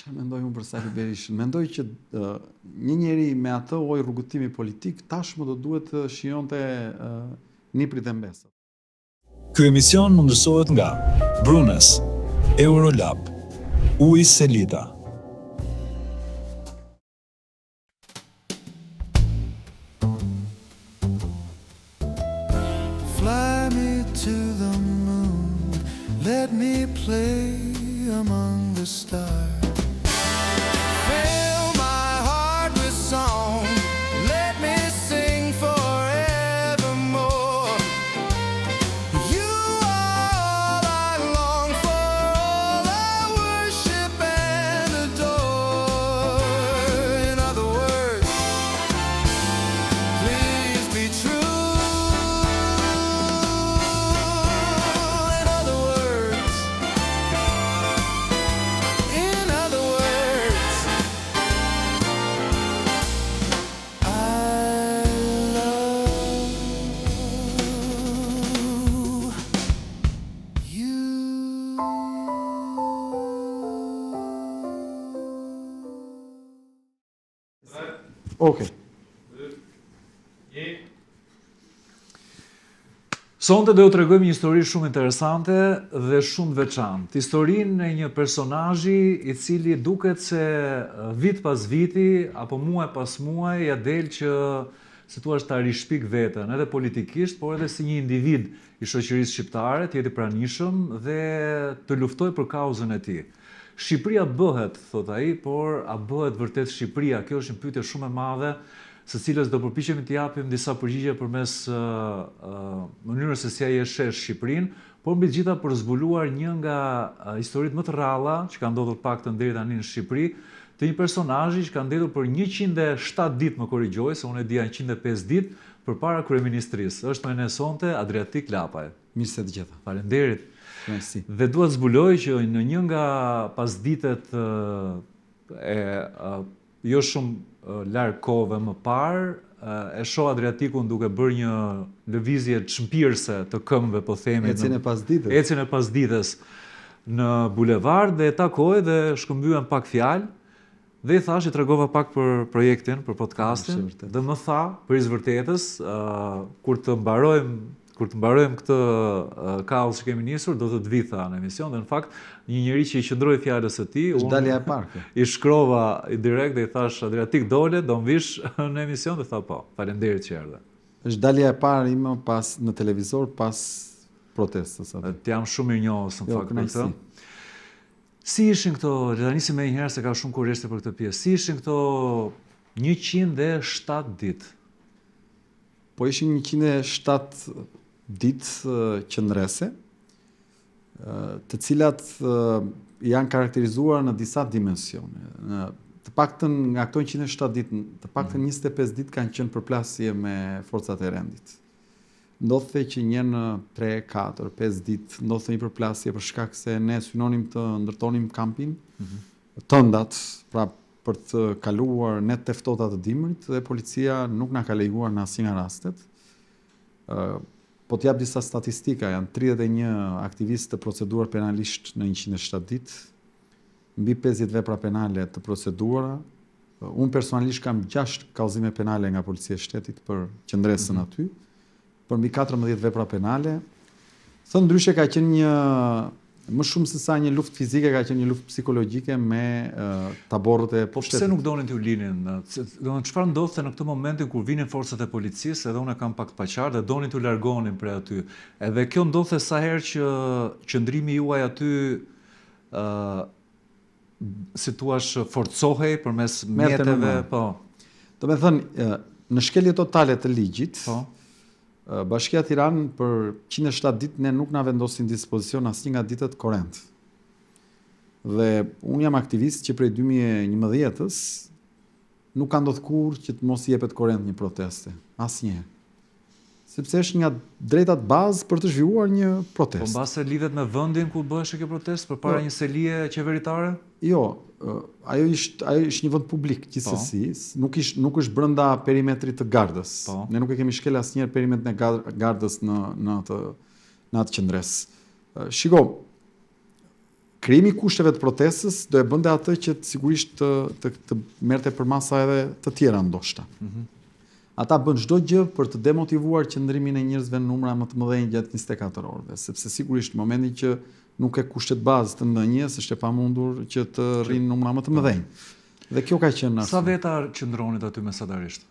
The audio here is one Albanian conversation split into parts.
Çfarë mendoj unë për Sali Berishën? Mendoj që një njeri me atë lloj rrugëtimi politik tashmë do duhet të shijonte niprit e mbesët. Ky emision mundësohet nga Brunes, Eurolab, Uji Selita. Fly me to the moon, let me play among the stars. Fill my heart with song, let me sing forevermore. You are all I long for, all I worship and adore. In other words, please be true. In other words, I love you. Okej. Sonte do ju tregojmë një histori shumë interesante dhe shumë veçantë. Historinë e një personazhi i cili duket se vit pas viti apo muaj pas muaj ja del që si thua ta rishpik veten, edhe politikisht, por edhe si një individ i shoqërisë shqiptare, të jetë i pranishëm dhe të luftojë për kauzën e tij. Shqipëria bëhet, thot ai, por a bëhet vërtet Shqipëria? Kjo është një pyetje shumë e madhe, së cilës do përpiqemi të japim disa përgjigje përmes mënyrës se si ai e sheh Shqipërinë, por mbi të gjitha për zbuluar një nga historitë më të rralla që ka ndodhur paktën deri tani në Shqipëri, të një personazhi që ka ndodhur për 107 ditë, më korrigjoj, se unë e dija 105 ditë përpara kryeministrisë. Është me ne sonte Adriatik Lapaj. Mirë se të gjeta. Faleminderit. Merci. Dhe dua të zbuloj që në një nga pasditet jo shumë larg kohëve më parë, e shoh Adriatikun duke bërë një lëvizje çmpirëse të këmbëve, po themi. Ecjen e pasdites. Ecjen e pasdites në bulevard dhe e takoj dhe shkëmbyem pak fjalë dhe i thash, i tregova pak për projektin, për podcastin, dhe më tha, për i vërtetës, kur të mbarojmë këtë kaos që kemi nisur, do të të vi, tha, në emision, dhe në fakt, një njeri që i qëndroi fjalës së tij, është dalja e parë. I shkrova i direkt dhe i thash, Adriatik dole, do mvish në emision, dhe tha po, faleminderit që erdhe. Është dalja e parë ime pas në televizor pas protestës. Të jam shumë mirënjohës në fakt për këtë. Si ishin këto, le ta nisim edhe një herë se ka shumë kurreshte për këtë pjesë. Si ishin këto 107 ditë? Po ishin 107 ditë qëndrese, të cilat janë karakterizuar në disa dimensione. Të paktën nga këto 107 ditë, të paktën 25 ditë kanë qenë përplasje me forcat e rendit. Ndodhte që një në 3, 4, 5 ditë ndodhte një përplasje për shkak se ne synonim të ndërtonim kampin, tëndat, pra për të kaluar net të ftohta të dimrit, dhe policia nuk na ka lejuar në asnjë nga rastet. Po t'jap disa statistika, janë 31 aktivistë të proceduar penalisht në 107 ditë, mbi 50 vepra penale të proceduara. Unë personalisht kam 6 kallëzime penale nga policia e shtetit për qëndresën aty, për mbi 14 vepra penale. Thënë ndryshe ka qenë një, më shumë se sa një luftë fizike, ka qenë një luftë psikologjike me taborët e Po pse nuk donin t'ju linin? Çfarë ndodhte në këtë momentin kur vinin forcat e policisë, edhe unë kam pak të paqartë, dhe donin t'ju largonin prej aty. Edhe kjo ndodhte sa herë që qëndrimi juaj aty si thuaç forcohej përmes mjeteve, po. Do me thënë, në shkelje totale të ligjit, po, Bashkia Tiranë për 107 ditë ne nuk na vendosin dispozicion asnjë nga ditët korrent. Dhe unë jam aktivist që prej 2011-ës nuk ka ndodhur kurrë që të mos i jepet korrent një proteste, asnjëherë. Sepse është nga drejtat bazë për të zhvilluar një protestë. Po mbase lidhet me vendin ku bëhej kjo protestë përpara një selie qeveritare? Jo, ajo është një vend publik gjithsesi, nuk është brenda perimetrit të gardës. Ne nuk e kemi shkel asnjëherë perimetrin e gardës në atë qendres. Shiko, krijimi i kushteve të protestës do e bënte atë që sigurisht të merrte përmasa edhe të tjera ndoshta. Ata bën çdo gjë për të demotivuar qëndrimin e njerëzve në numra më të mëdhenj gjatë 24 orëve, sepse sigurisht në momentin që nuk ke kushtet bazë të ndonjës, është e pamundur që të rrinë numra më të mëdhenj. Dhe kjo ka qenë Sa veta qëndronit aty mesatarisht?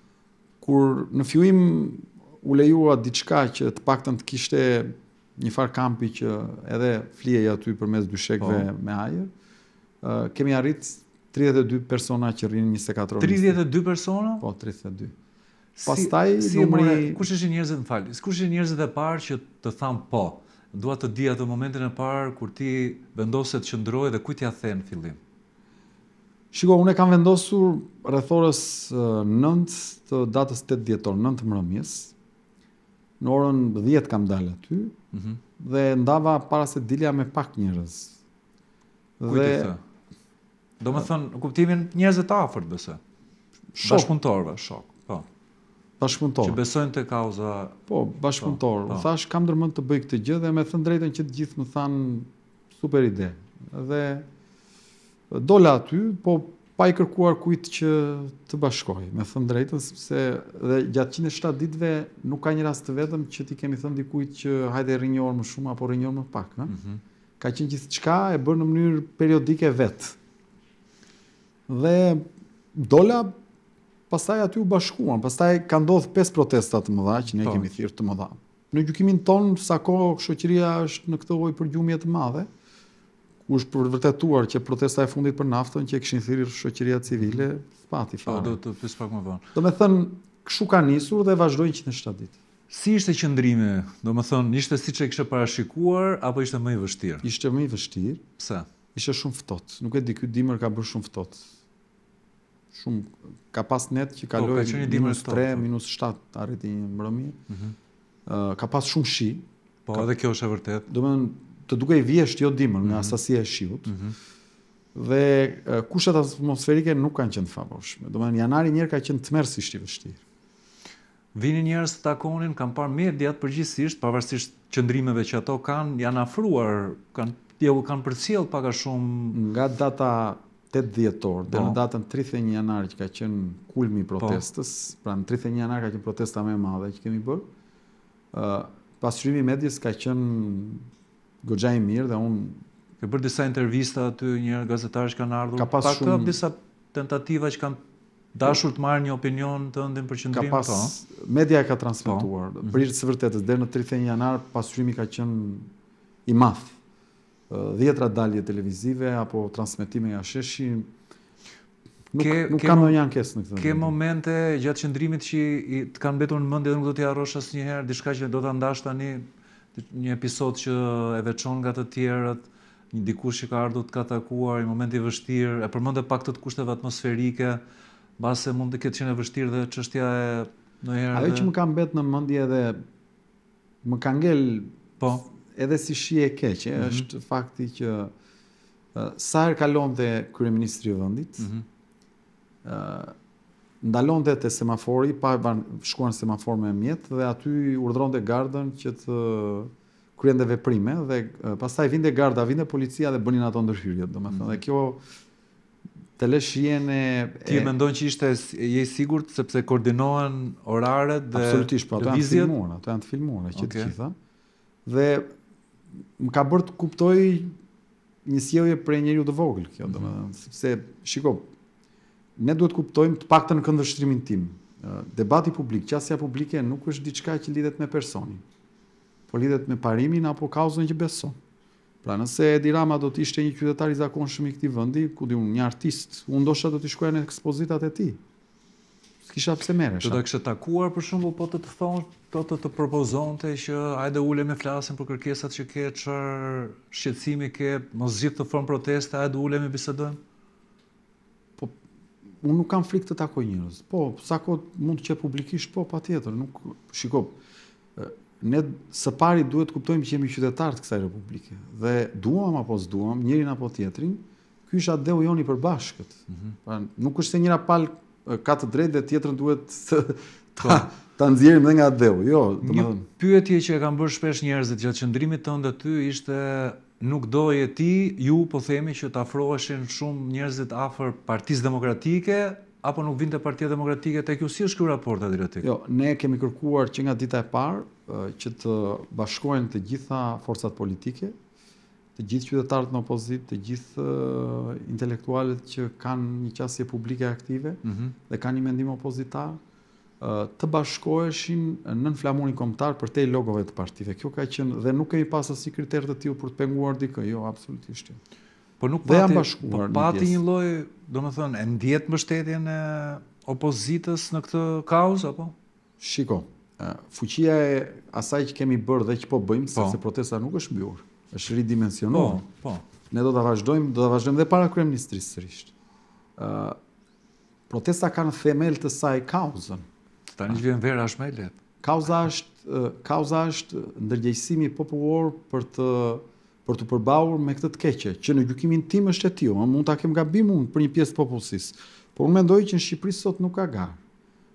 Kur në fillim u lejua diçka që të paktën të kishte një far kampi që edhe flihej aty përmes dyshekëve me ajër, kemi arrit 32 persona që rrinë 24 orë. 32 persona? Po, 32. Pastaj kush ishin njerëzit, kush ishin njerëzit e parë që të thanë po? Dua të di atë momentin e parë kur ti vendose të qëndroje dhe kujt ja the në fillim. Shiko, unë e kam vendosur rreth orës 9 të datës 8 dhjetor, 9 mbrëmjes. Në orën 10 kam dalë aty dhe ndava para se dilja me pak njerëz. Kujt i the? Do me thënë, kuptimin njerëzit të afërt besoj. Bashkëpunëtorëve, shok. Po. Bashkëpunëtorë. Që besojnë te kauza. Po, bashkëpunëtorë. Po. Thash kam ndërmend të bëj këtë gjë dhe me thënë drejtën që të gjithë më thanë super ide. Dhe dola aty, po pa i kërkuar kujt që të bashkoj. Me thënë drejtën, sepse dhe gjatë 107 ditëve nuk ka një rast të vetëm që ti kemi thënë dikujt që hajde rri një orë më shumë apo rri një orë më pak. Ka qenë gjithçka e bërë në mënyrë periodike vetë. Dhe dola pastaj aty u bashkuan, pastaj ka ndodhur 5 protesta të mëdha që ne kemi thirrë të mëdha. Në gjykimin ton, sa kohë shoqëria është në këtë lloj përgjumje të madhe, ku është përvërtetuar që protesta e fundit për naftën që e kishin thirrur shoqëria civile, spati fare. Do të pyes pak më vonë. Domethënë, kështu ka nisur dhe vazhdojnë 107 ditë. Si ishte qëndrimi? Domethënë, ishte siç e kishe parashikuar apo ishte më i vështirë? Ishte më i vështirë. Pse? Ishte shumë ftohtë. Nuk e di, ky dimër ka bërë shumë ftohtë. Shumë ka pas net që kaloi -3, -7 arriti një mbrëmje. Ka pas shumë shi. Po, edhe kjo është e vërtet. Domethënë, të dukej vjesht jo dimër nga sasia e shiut. Dhe kushtet atmosferike nuk kanë qenë të favorshme. Domethënë, janari njerë ka qenë tmerrsisht i vështirë. Vinin njerëz të takonin, kanë parë mediat përgjithsisht, pavarësisht qëndrimeve që ato kanë, janë afruar, kanë përcjell pak a shumë nga data 8 dhjetor dhe në datën 31 janar që ka qenë kulmi i protestës, pra në 31 janar ka qenë protesta më e madhe që kemi bërë. Pasqyrimi i medias ka qenë goxha i mirë dhe unë ke bërë disa intervista aty, një gazetarë që kanë ardhur, ka pas shumë disa tentativa që kanë dashur të marrë një opinion të ëndin për qëndrimin. Ka pas media e ka transmetuar. Për së vërtetës deri në 31 janar pasqyrimi ka qenë i madh. 10 dalje televizive apo transmetime nga sheshi. Nuk kam ndonjë ankesë në këtë. Ke momente gjatë qëndrimit që të kanë mbetur në mendje dhe nuk do t'i harrosh asnjëherë, diçka që do ta ndash tani, një episod që e veçon nga të tjerët, një dikush që ka ardhur të ka takuar, një moment i vështirë, e përmendë pak të kushteve atmosferike, mbase mund të ketë qenë e vështirë dhe çështja e ndonjëherë. Ajo që më ka mbet në mendje dhe më ka ngel edhe si shije e keqe, është fakti që sa herë kalonte kryeministri i vendit, ndalonte te semafori, shkuan semafor me mjet dhe aty urdhronte gardën që të kryente veprime dhe pastaj vinte garda, vinte policia dhe bënin ato ndërhyrjet, domethënë. Dhe kjo të lë shijen e Ti mendon që je i sigurt sepse koordinohen oraret dhe absolutisht, po ato janë të filmuara që të gjitha. Dhe më ka bërë të kuptoj një sjellje për njeriu të vogël kjo, domethënë, sepse shiko, ne duhet kuptojmë të paktën në këndvështrimin tim. Debati publik, qasja publike nuk është diçka që lidhet me personin, po lidhet me parimin apo kauzën që beson. Pra nëse Edi Rama do të ishte një qytetar i zakonshëm i këtij vendi, ku di unë, një artist, unë ndoshta do t'i shkoja në ekspozitat e tij. S'kisha pse merresh. Do ta kishe takuar për shembull, po të thonë, të propozonte që hajde ulemi flasim për kërkesat që ke, çfarë shqetësimi ke, mos zgjidh të formë proteste, hajde ulemi bisedojmë. Po unë nuk kam frikë të takoj njerëz. Po, sa kohë mund të qe publikisht, po patjetër, nuk shiko. Ne së pari duhet të kuptojmë që jemi qytetarë të kësaj republike dhe duam apo s'duam, njërin apo tjetrin, ky është adeu joni përbashkët. Pra, nuk është se njëra palë ka të drejtë dhe tjetrën duhet ta nxjerrim dhe nga adeu. Jo, një pyetje që e kanë bërë shpesh njerëzit gjatë qëndrimit tënd aty ishte nuk doje ti, ju po themi që të afroheshin shumë njerëzit afër Partisë Demokratike, apo nuk vinte Partia Demokratike tek ju, si është ky raport aty rreth? Jo, ne kemi kërkuar që nga dita e parë që të bashkohen të gjitha forcat politike, të gjithë qytetarët në opozitë, të gjithë intelektualët që kanë një qasje publike aktive dhe kanë një mendim opozitar, të bashkoheshin nën flamurin kombëtar përtej logove të partive. Kjo ka qenë dhe nuk kemi pas asnjë kriter të tillë për të penguar dikë, jo, absolutisht. Po nuk Dhe janë pati, bashkuar po në pati pjesë. një lloj, domethënë, e ndjet mbështetjen e opozitës në këtë kauzë apo? Shiko, fuqia e asaj që kemi bërë dhe që po bëjmë, Po. sepse protesta nuk është mbyllur, është ridimensionuar. Po. Ne do ta vazhdojmë dhe para kryeministrisë sërish. Protesta ka në themel të saj kauzën. Tani që vjen vera është më e lehtë. Kauza është ndërgjegjësimi popullor për të përballur me këtë të keqe, që në gjykimin tim është e tillë, mund ta kem gabim unë për një pjesë të popullsisë. Por unë mendoj që në Shqipëri sot nuk ka garë.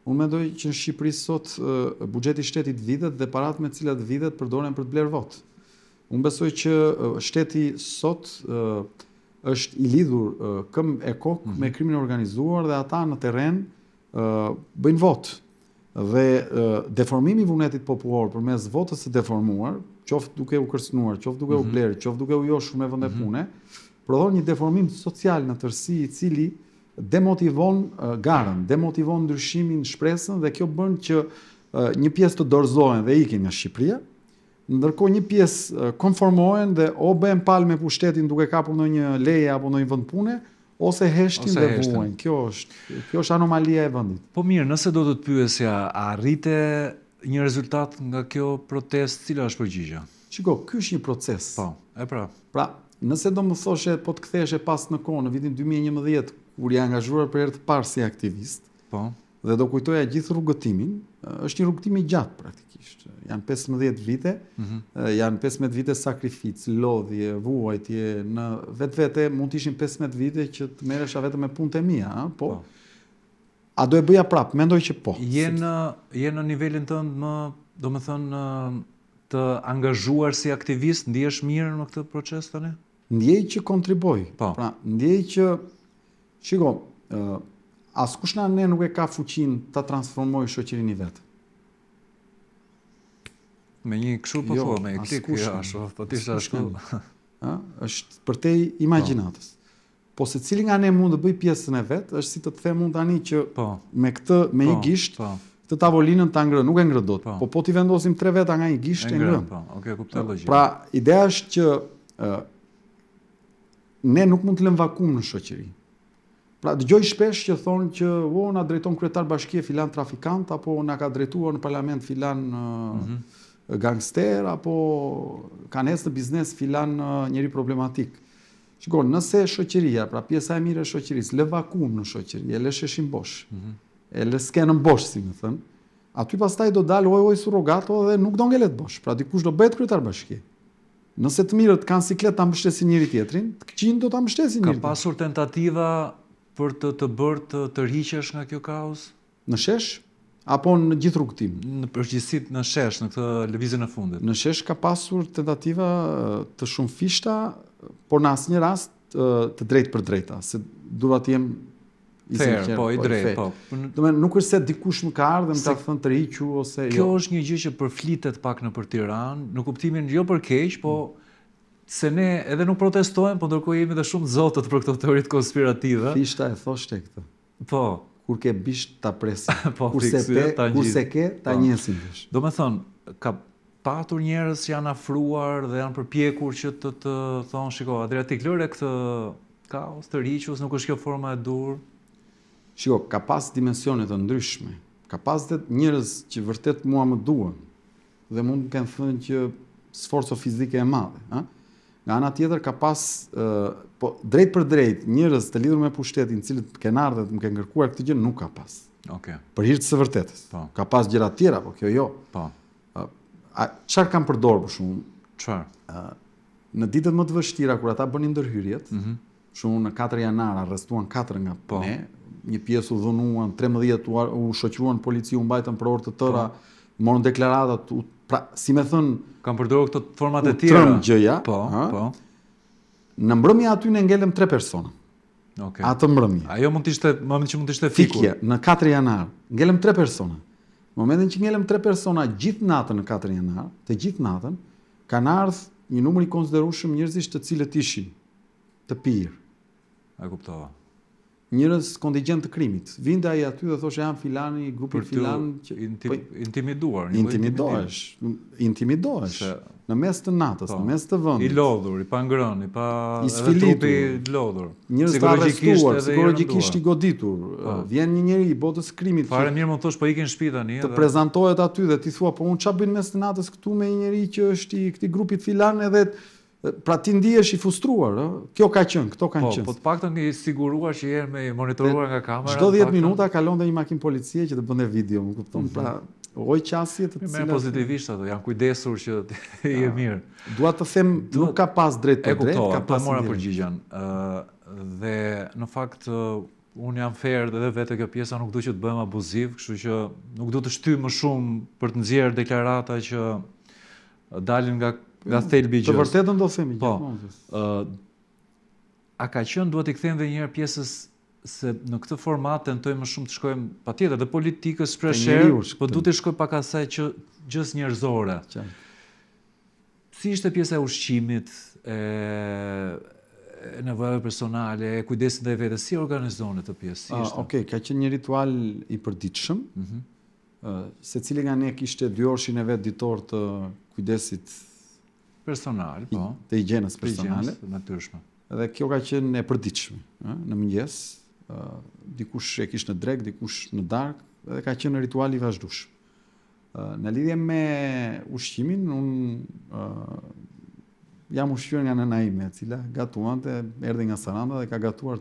Unë mendoj që në Shqipëri sot buxheti i shtetit vidhet dhe paratë me të cilat vidhet përdoren për të blerë votë. Unë besoj që shteti sot është i lidhur këmbë e kokë me krimin e organizuar dhe ata në terren bëjnë votë. Dhe deformimi i vullnetit popullor përmes votës së deformuar, qoftë duke u kërcënuar, qoftë duke u blerë, qoftë duke u joshur me vende pune, prodhon një deformim social në tërësi i cili demotivon garën, demotivon ndryshimin, shpresën dhe kjo bën që një pjesë të dorëzohen dhe ikin nga Shqipëria, ndërkohë një pjesë konformohen dhe o bëhen palë me pushtetin duke kapur ndonjë leje apo ndonjë vend pune, ose heshtin dhe vuajnë. Kjo është anomalia e vendit. Po mirë, nëse do të të pyesja, a arrite një rezultat nga kjo protestë, cila është përgjigjja? Shiko, ky është një proces. Po, e pra. Pra, nëse do më thoshe, po të ktheheshe pas në kohë, në vitin 2011, kur ja angazhuar për herë të parë si aktivist, Po. dhe do kujtoja gjithë rrugëtimin, është një rrugëtim i gjatë praktikisht. Janë 15 vite, janë 15 vite sakrificë, lodhje, vuajtje, në vetvete mund të ishin 15 vite që të merresha vetëm me punët e mia, po. A do e bëja prapë? Mendoj që po. Je në nivelin tënd më, domethënë, të angazhuar si aktivist, ndihesh mirë në këtë proces tani? Ndjej që kontriboj. Po. Pra, ndjej që shiko, askush nga ne nuk e ka fuqinë ta transformojë shoqërinë i vet. Me një kështu po Jo, thua, me një klik, askush ja, nuk. ashtu, po tisha ashtu. Është përtej imagjinatës. Po secili nga ne mund të bëj pjesën e vet, është si të them unë tani që Po. me një gisht, Po. këtë tavolinën ta ngrë, nuk e ngrë dot. Po. Po ti vendosim 3 veta nga një gisht e ngrën. Po, okay, kuptoj logjikën. Pra, ideja është që ne nuk mund të lëmë vakum në shoqëri. Pra, dëgjoj shpesh që thonë që na drejton kryetar bashkie filan trafikant, apo na ka drejtuar në parlament filan gangster, apo kanë ecë në biznes filan njeri problematik. Shikon, nëse shoqëria, pra pjesa e mirë e shoqërisë, lë vakum në shoqëri, e lë sheshin bosh, e lë skenën bosh, si më thënë, aty pastaj do dalë oj surrogato dhe nuk do ngelet bosh. Pra dikush do bëhet kryetar bashkie. Nëse të mirët kanë siklet ta mbështesin njëri tjetrin, të këqijnë do ta mbështesin Ka njëri tjetrin. pasur tentativa për të bërë të tërhiqesh nga kjo kauzë? Në shesh apo në gjithë rrugëtim? Në përgjithësi në shesh, në këtë lëvizjen e fundit. Në shesh ka pasur tentativa të shumëfishta, por në asnjë rast të drejtë për drejta, se dua të jem i Fair, sinqert, po, i drejtë, fair. po. Domethënë nuk është se dikush më ka ardhur dhe më ka thënë të riqu ose Kjo jo. është një gjë që përflitet pak nëpër Tiranë, në kuptimin jo për keq, po se ne edhe nuk protestojmë, po ndërkohë jemi dhe shumë zotët për këto teoritë konspirative. Fishta e thoshte këtë. Po, Kur ke bisht ta presin. Po, Kurse fikse, ta kurse ngjit. ke ta Po. njesin vesh. do me thonë, ka patur njerëz që janë afruar dhe janë përpjekur që të thonë, shiko, Adriatik, lëre këtë kaos, të riqus, nuk është kjo forma e dur. Shiko, ka pas dimensione të ndryshme. Ka pas dhe njerëz që vërtet mua më duan dhe mund të kenë thënë që sforco fizike e madhe, ha? Nga ana tjetër ka pas po drejt për drejt njerëz të lidhur me pushtetin, të cilët kanë ardhur dhe më kanë kërkuar këtë gjë, nuk ka pas. Okej. Për hir të së vërtetës. Po. Ka pas gjëra të tjera, po kjo jo. Po. Çfarë kanë përdorur për shkakun? Çfarë? Në ditët më të vështira kur ata bënin ndërhyrjet, shumë në 4 janar arrestuan 4 nga Po. ne, një pjesë u dhunuan, 13 u shoqëruan polici, u mbajtën për orë të tëra, morën deklaratat, pra si më thën, Kam përdorur këto format e u tjera. trëm gjëja, Po, ha? po. Në mbrëmje aty ne ngelëm 3 persona. Okay. Atë mbrëmje. Ajo mund të ishte fikur. Fikje, në 4 janar, ngelëm 3 persona. Në momentin që ngelëm 3 persona gjithë natën në 4 janar, të gjithë natën, kanë ardhur një numër i konsiderueshëm njerëzish të cilët ishin të pirë. E kuptova. Njerëz kontingjent të krimit. Vinte ai aty dhe thoshte jam filani, grupi filan që intimiduar. Intimidohesh. Në mes të natës, në mes të vendit. I lodhur, i pa ngrënë, i pa trupi i lodhur. Njerëz të arrestuar, psikologjikisht i goditur. Vjen një njeri i botës krimit. Fare mirë mund thosh po ikin shtëpi tani. Të prezantohet aty dhe ti thua po unë çfarë bëjnë mes të natës këtu me një njeri që është i këtij grupit filan edhe pra ti ndihesh i frustruar, kjo ka qenë, këto kanë qenë. Po të paktën i siguruar që je me monitoruar nga kamera. Çdo 10 minuta kalonte një makinë policie që të bënte video, më kupton? Pra, oj qasje të cilat pozitivisht ato, janë kujdesur që je mirë. Dua të them, nuk ka pas drejt për drejt, ka pas mora përgjigjen. Dhe në fakt unë jam fair dhe vetë kjo pjesa nuk duhet që të bëhem abuziv, kështu që nuk duhet të shty më shumë për të nxjerrë deklarata që dalin nga thelbi i gjës. Të vërtetën do themi gjithmonë. A ka qenë duhet i kthejmë edhe një herë pjesës se në këtë format tentojmë më shumë të shkojmë patjetër dhe politikës shpresher, po duhet të shkoj pak asaj që gjës njerëzore. Si ishte pjesa e ushqimit, e nevojave personale, e kujdesit ndaj vetes, si organizohet këtë pjesë? Si ishte? Okej, ka qenë një ritual i përditshëm. Secili nga ne kishte 2 orshin e vet ditor të kujdesit personal, po. Të higjienës personale. Natyrshme. Dhe kjo ka qenë e përditshme, në mëngjes, dikush e kishte në drek, dikush në darkë, dhe ka qenë ritual i vazhdueshëm. Në lidhje me ushqimin, unë jam ushqyer nga nëna ime, e cila gatuante, erdhi nga Saranda dhe ka gatuar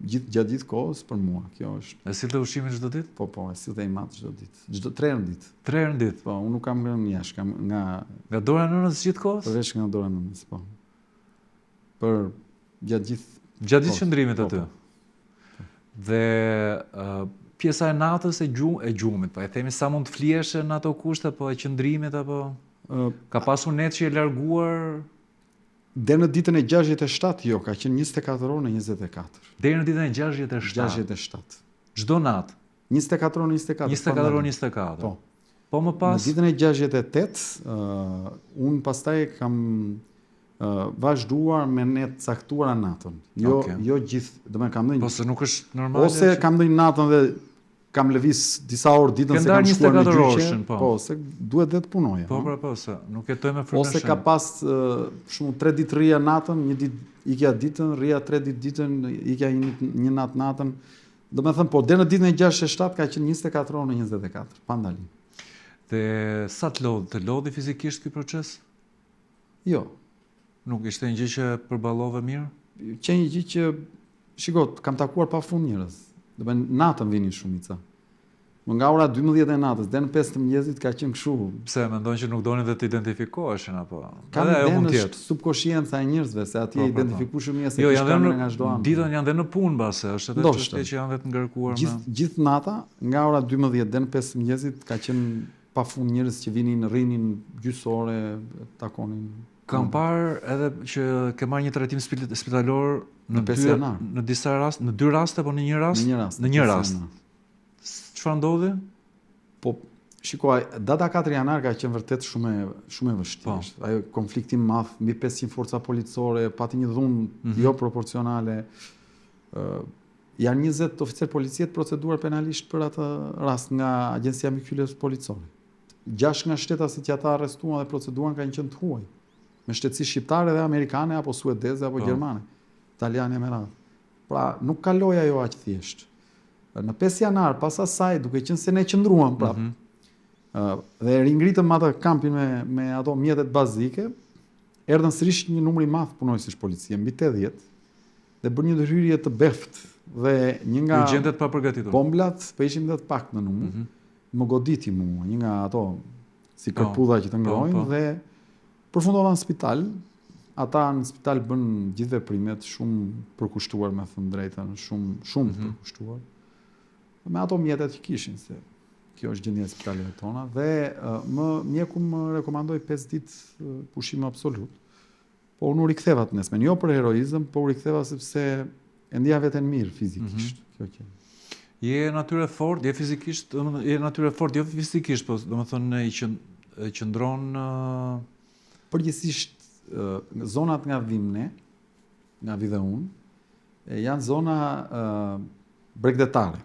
gjatë gjithë kohës për mua. Kjo është. E sillte ushqimin çdo ditë? Po, e sillte i mat çdo ditë. 3 herë në ditë. 3 herë në ditë. Po, unë nuk kam ngrënë jashtë, kam nga dora e nënës gjithë kohës? Përveç nga dora e nënës, po. Për gjatë gjithë qëndrimit aty. Dhe pjesa e natës e gjumit, po e themi sa mund të fliheshe në ato kushte, po e qëndrimit apo ka pasur net që e larguar. Deri në ditën e 67, jo, ka qenë 24 orë në 24. Deri në ditën e 67. 67. Çdo natë. 24 orë në 24. 24 orë në 24. Po. Po më pas. Në ditën e 68, unë pastaj kam vazhduar me net caktuara natën. Jo gjithë, domethënë kam ndonjë. Po se nuk është normale. Ose kam ndonjë natën dhe kam lëviz disa orë ditën se kam shkuar në gjyqe, po, se duhet dhe të punoja. Po, se nuk jetoj me frymën. Ose ka pas shumë 3 ditë rria natën, 1 ditë ikja ditën, rria 3 ditë ditën, ikja një natë natën. Domethënë, po, deri në ditën e 67 ka qenë 24 orë në 24, pa ndalim. Dhe sa të lodhi fizikisht ky proces? Jo. Nuk ishte një gjë që përballove mirë? Që një gjë që, shikot, kam takuar pafund njerëz. Natën vinin shumica. Më nga ora 12 e natës, dhe në 5 të mëngjesit ka qenë kështu. Pse, mendon që nuk donin dhe të identifikoheshin apo? Kam është subkonscienca e njerëzve, se atje identifikueshëm mirë se kishte kamerë nga çdo anë. Ditën janë dhe në punë base, është edhe çështje që janë dhe të ngarkuar me. Gjithë nata, nga ora 12 dhe në 5 të mëngjesit ka qenë pafund njerëz që vinin, rrinin gjysore, takonin. Kam parë edhe që ke marrë një trajtim spitalor në disa raste, në 2 raste apo në 1 rast? Në një rast. Çfarë ndodhi? Po, shikoj, data 4 janar ka qenë vërtet shumë e vështirë. Ajo konflikti i madh mbi 500 forca policore, pati një dhunë jo proporcionale. Janë 20 oficer policie të proceduar penalisht për atë rast nga Agjencia Mbylljes Policore. 6 nga shtetat që ata arrestuan dhe proceduan kanë qenë të huaj, me shtetësi shqiptare dhe amerikane apo suedeze apo gjermane, italiane me radhë. Pra, nuk kaloi ajo aq thjesht. Në 5 janar, pas asaj, duke qenë se ne qëndruam prap, dhe ringritëm atë kampin me ato mjetet bazike, erdhën sërish një numër i madh punojësish policie, mbi 80, dhe bërë një ndërhyrje të beft dhe një nga gjendet pa përgatitur. Bomblat, po ishim dhe të pak në numër, më goditi mua, një nga ato si kërpudha që të ngrojnë dhe përfundova në spital. Ata në spital bën gjithë veprimet shumë përkushtuar, me thënë drejtën, shumë përkushtuar. Me ato mjetet që kishin, se kjo është gjendja e spitaleve tona, dhe mjeku më rekomandoi 5 ditë pushim absolut. Po unë u riktheva të nesmen, jo për heroizëm, po u riktheva sepse e ndja veten mirë fizikisht. Kjo që. Je natyrë fort, je fizikisht, je natyrë fort, jo fizikisht, po domethënë i qëndron Përgjithsisht zonat nga vimne, nga vi dhe unë, janë zona bregdetare.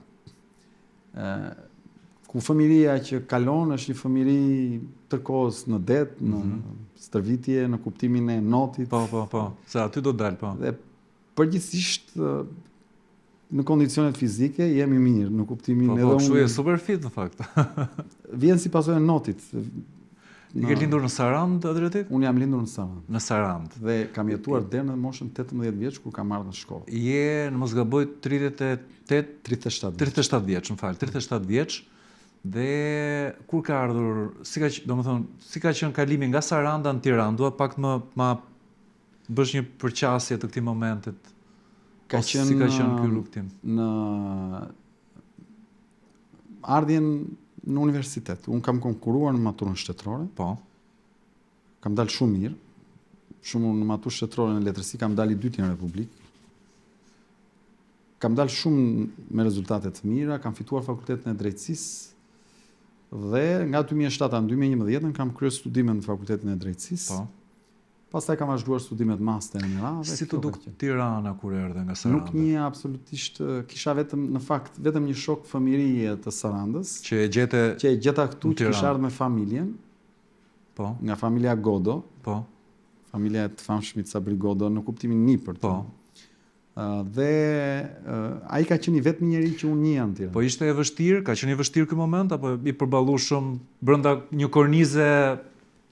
Ku fëmiria që kalon është një fëmiri tërkohës në det, në stërvitje, në kuptimin e notit. Po, se aty do dal, po. Dhe përgjithsisht në kondicionet fizike jemi mirë, në kuptimin edhe unë. Po, kështu je super fit në fakt. Vjen si pasojë e notit. I ke lindur në Sarand, Adriatik? Unë jam lindur në Sarand. Në Sarand. Dhe kam jetuar deri në moshën 18 vjeç kur kam marrë në shkollë. Je, në mos gaboj, 37 vjeç, më fal, 37 vjeç. Dhe kur ka ardhur, si ka qenë kalimi nga Saranda në Tiranë, dua pak ma bësh një përqasje të këtij momentit. Si ka qenë ky rrugtim? Në ardhjen në universitet. Unë kam konkuruar në maturën shtetërore. Po. Kam dalë shumë mirë. Shumë në maturën shtetërore në letërsi kam dalë i dytë në Republikë. Kam dalë shumë me rezultate të mira, kam fituar fakultetin e drejtësisë. Dhe nga 2007 në 2011 kam kryer studime në fakultetin e drejtësisë. Po. Pastaj kam vazhduar studimet master në radhë. Si të duk Tirana kur erdhe nga Saranda? Nuk një absolutisht, kisha në fakt vetëm një shok fëmirie të Sarandës. Që e gjeta këtu, që kisha ardhur me familjen. Po. Nga familja Godo. Po. Familja e të famshmit Sabri Godo në kuptimin nipërt. Po. Dhe ai ka qenë i vetmi njeri që unë njeh në Tiranë. Po ishte e vështirë, ka qenë i vështirë ky moment apo i përballueshëm brenda një kornize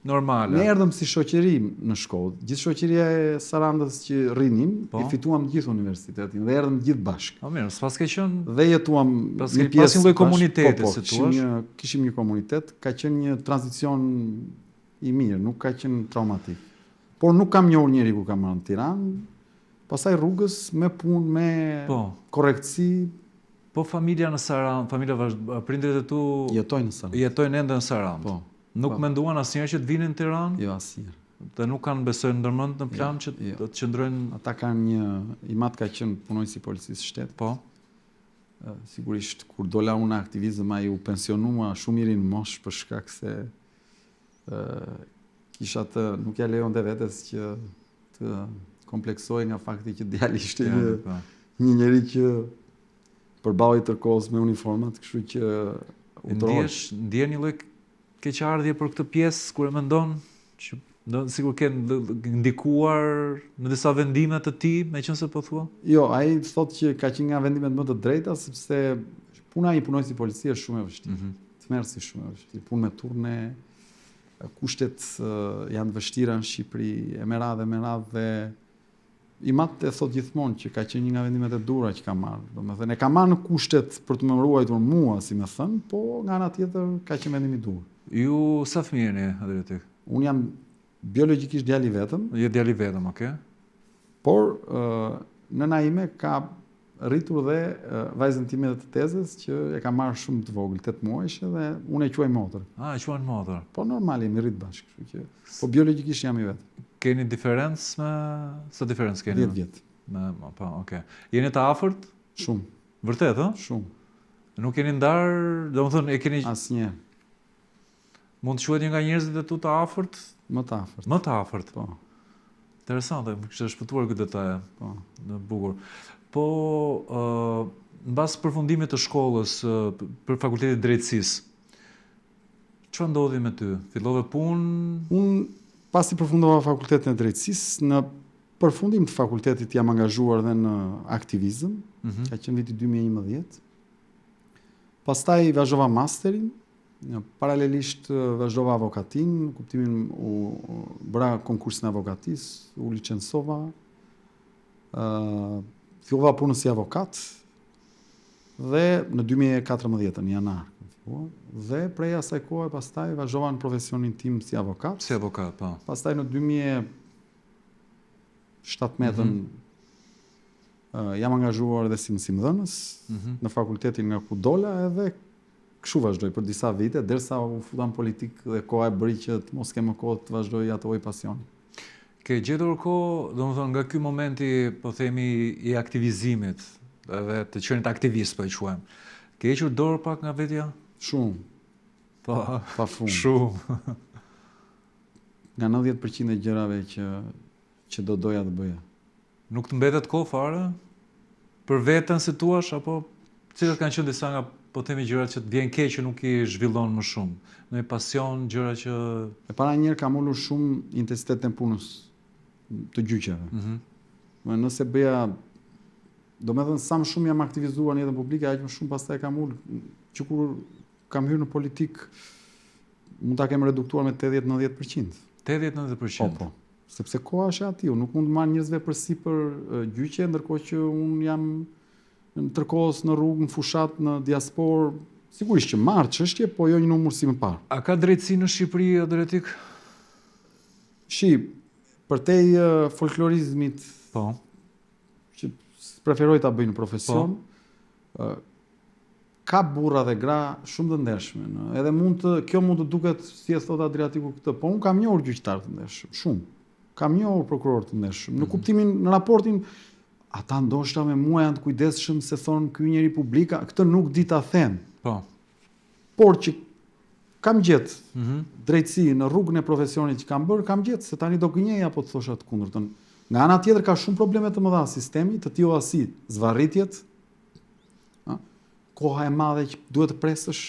normale? Ne erdhëm si shoqëri në shkollë. Gjithë shoqëria e Sarandës që rrinim, i fituam gjithë universitetin dhe erdhëm gjithë bashkë. Po mirë, s'pas ke qenë dhe jetuam një pjesë lloj komuniteti, si thua. Kishim një komunitet, ka qenë një tranzicion i mirë, nuk ka qenë traumatik. Por nuk kam njohur njeri kur kam marrë në Tiranë. Pastaj rrugës me punë, me korrektësi. Po familja në Sarandë, prindërit e tu jetojnë në Sarandë. Jetojnë ende në Sarandë. Po. Nuk menduan asnjëherë që të vinin në Tiranë? Jo, asnjëherë. Dhe nuk kanë besojnë ndërmend në plan që do të qëndrojnë. Ata kanë i mat ka qenë punonjës i policisë shtetit. Po. Sigurisht kur dola unë në aktivizëm ai u pensionua shumë i ri në moshë për shkak se kisha nuk ja lejonte vetes që të kompleksoj nga fakti që djali ishte një njeri që përballej tërkohës me uniformat, kështu që ndjen një lloj keqardhje për këtë pjesë kur e mendon që sigur ke ndikuar në disa vendime të tij, meqense po thua? Jo, ai thotë që ka qenë nga vendimet më të drejta sepse puna i punojës i policie është shumë e vështirë. Tmerrsi shumë e vështirë. Punë me turne, kushtet janë të vështira në Shqipëri, e me radhë dhe i mat e thot gjithmonë që ka qenë një nga vendimet e dura që ka marrë. Domethënë e ka marrë në kushtet për të më ruajtur mua, si më thën, po nga ana tjetër ka qenë vendim i dur. Ju sa fëmijë jeni, Adriatik? Unë jam biologjikisht djali vetëm. Je djali vetëm, okay. Por nëna ime ka rritur dhe vajzën time të tezës që e ka marrë shumë të vogël, 8 muajsh dhe unë e quaj motër. E quajnë motër. Po normal jemi rrit bashkë, kështu që po biologjikisht jam i vetëm. Keni diferencë me sa diferencë keni? 10 vjet. Po, okay. Jeni të afërt? Shumë. Vërtet, ë? Shumë. Nuk keni ndarë, domethënë e keni asnjë. Mund të quhet një nga njerëzit e tu të afërt? Më të afërt. Më të afërt. Po. Interesante, më kishte shpëtuar këtë detaj. Po. Në bukur. Po, mbas përfundimit të shkollës për fakultetin e drejtësisë, çfarë ndodhi me ty? Fillove punë? Unë pasi përfundova fakultetin e drejtësisë, në përfundim të fakultetit jam angazhuar dhe në aktivizëm, ka qenë viti 2011. Pastaj vazhdova masterin, paralelisht vazhdova avokatin, në kuptimin bëra konkursin e avokatisë, u licencova, fillova punën si avokat dhe në 2014 në janar. Dhe prej asaj kohe pastaj vazhdova në profesionin tim si avokat. Si avokat, po. Pastaj në 2017 jam angazhuar edhe si mësimdhënës në fakultetin nga ku dola edhe kështu vazhdoj për disa vite derisa u futa në politikë dhe koha e bëri që të mos kem më kohë të vazhdoj atë lloj pasioni. Ke gjetur kohë, domethënë nga ky momenti, po themi, i aktivizimit, edhe të qenit aktivist, po e quajmë. Ke hequr dorë pak nga vetja? Shumë, Po, pafund. shumë. Nga 90% e gjërave që do doja të bëja. Nuk të mbetet kohë fare? Për veten si tuash, apo cilat kanë qenë disa nga, po themi, gjërat që të vjen keq që nuk i zhvillon më shumë? Në pasion, gjëra që... E para njerë kam ullur shumë intensitetin e punës të gjyqeve. Nëse bëja, do me thënë sa më shumë jam aktivizuar në jetën publike, aq më shumë pastaj kam ullur, që kur kam hyrë në politik, mund ta kem reduktuar me 80-90%. 80-90%? Po. Sepse koha është aty, unë nuk mund të marr njerëzve përsipër gjyqe, ndërkohë që unë jam në tërkohës në rrugë, në fushat, në diasporë, sigurisht që marr çështje, po jo një numër si më parë. A ka drejtësi në Shqipëri drejtik? Për te folklorizmit, Po. që preferoj ta bëj në profesion, ka burra dhe gra shumë të ndershme. Edhe kjo mund të duket si e thot Adriatiku këtë, po unë kam njohur gjyqtar të ndershëm, shumë. Kam njohur prokuror të ndershëm. Në kuptimin, në raportin, ata ndoshta me mua janë të kujdesshëm se thonë ky njeri publika, këtë nuk di ta them. Po. Por që kam gjetë drejtësi në rrugën e profesionit që kam bërë, kam gjetë se tani do gënjej apo të thosha të kundërtën. Nga ana tjetër ka shumë probleme të mëdha sistemi, të tilla si zvarritjet, koha e madhe që duhet të presësh.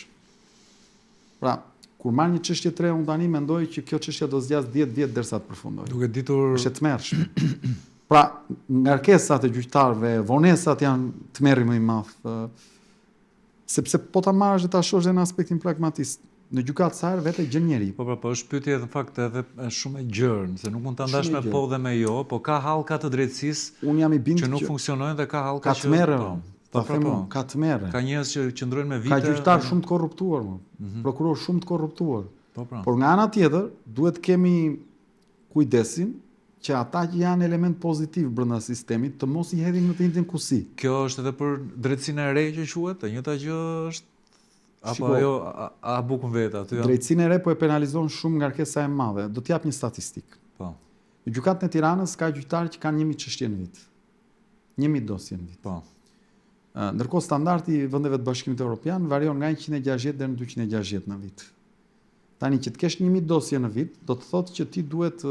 Pra, kur marr një çështje tre, unë tani mendoj që kjo çështje do zgjas 10 vjet derisa të përfundoj. Duke ditur... Është e tmerrshme. Pra, ngarkesat e gjyqtarëve, vonesat janë tmerri më i madh. Sepse po ta marrësh dhe ta shohësh në aspektin pragmatist, në gjykatë sa herë vetë gjën njeri. Po, është pyetje në fakt edhe shumë e gjerë, se nuk mund ta ndash me po dhe me jo, po ka hallka të drejtësisë unë jam i bindur që nuk funksionojnë dhe ka hallka që ka të merre. Ka njerëz që qëndrojnë me vite. Ka gjyqtar shumë të korruptuar, prokuror shumë të korruptuar. Por nga ana tjetër, duhet kemi kujdesin që ata që janë element pozitiv brenda sistemit të mos i hedhin në të njëjtin kusi. Kjo është edhe për drejtësinë e re që quhet, e njëjta gjë është apo ajo a bukën vetë aty? Drejtësinë e re po e penalizon shumë ngarkesa e madhe. Do t'jap një statistikë. Po. Në gjykatën e Tiranës ka gjyqtarë që kanë 1000 çështje në vit. 1000 dosje në vit. Po. Ndërkohë standardi i vendeve të Bashkimit Evropian varion nga 160 deri në 260 në vit. Tani që të kesh 1000 dosje në vit, do të thotë që ti duhet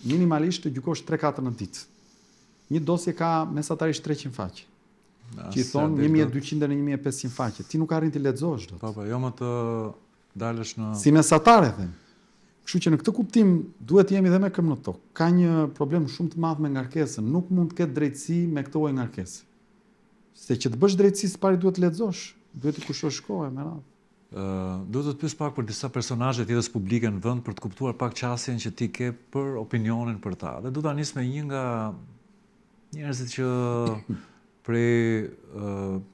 minimalisht të gjykosh 3-4 në ditë. Një dosje ka mesatarisht 300 faqe. Që i thonë 1200 deri në 1500 faqe. Ti nuk arrin të lexosh dot. Po, jo më të dalësh në... Si mesatare, them. Kështu që në këtë kuptim duhet jemi dhe me këmbë në tokë. Ka një problem shumë të madh me ngarkesën. Nuk mund të ketë drejtësi me këtë lloj ngarkese. Se që të bësh drejtësi s'pari duhet të lexosh, duhet të kushosh kohë me radhë. Duhet të të pyes pak për disa personazhe të jetës publike në vend për të kuptuar pak qasjen që ti ke për opinionin për ta. Dhe du ta nis me një nga njerëzit që